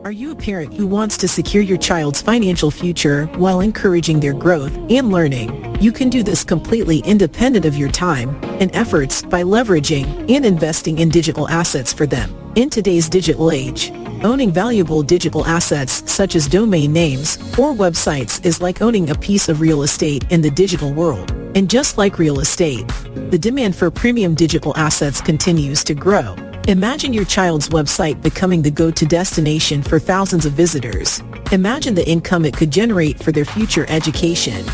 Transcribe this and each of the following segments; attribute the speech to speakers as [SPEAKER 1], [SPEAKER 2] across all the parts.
[SPEAKER 1] Are you a parent who wants to secure your child's financial future while encouraging their growth and learning? You can do this completely independent of your time and efforts by leveraging and investing in digital assets for them. In today's digital age, owning valuable digital assets such as domain names or websites is like owning a piece of real estate in the digital world. And just like real estate, the demand for premium digital assets continues to grow. Imagine your child's website becoming the go-to destination for thousands of visitors. Imagine the income it could generate for their future education,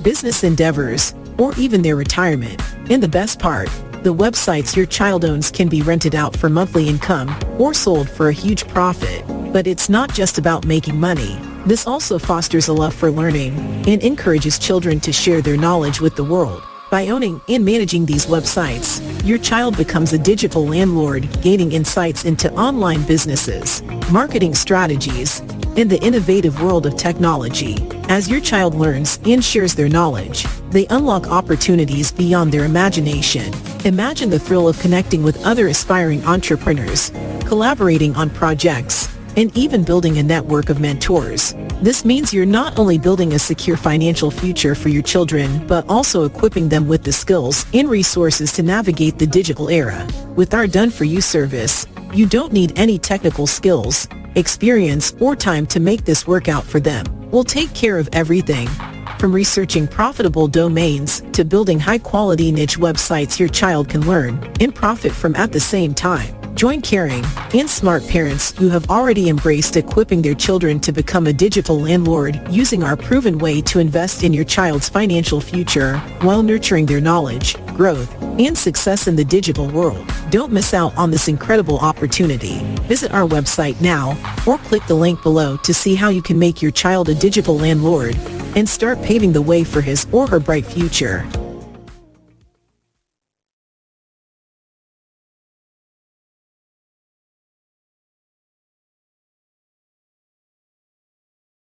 [SPEAKER 1] business endeavors, or even their retirement. And the best part, the websites your child owns can be rented out for monthly income or sold for a huge profit. But it's not just about making money. This also fosters a love for learning and encourages children to share their knowledge with the world. By owning and managing these websites, your child becomes a digital landlord, gaining insights into online businesses, marketing strategies, and the innovative world of technology. As your child learns and shares their knowledge, they unlock opportunities beyond their imagination. Imagine the thrill of connecting with other aspiring entrepreneurs, collaborating on projects, and even building a network of mentors. This means you're not only building a secure financial future for your children, but also equipping them with the skills and resources to navigate the digital era. With our done-for-you service, you don't need any technical skills, experience, or time to make this work out for them. We'll take care of everything, from researching profitable domains to building high-quality niche websites your child can learn and profit from at the same time. Join caring and smart parents who have already embraced equipping their children to become a digital landlord using our proven way to invest in your child's financial future while nurturing their knowledge, growth, and success in the digital world. Don't miss out on this incredible opportunity. Visit our website now or click the link below to see how you can make your child a digital landlord and start paving the way for his or her bright future.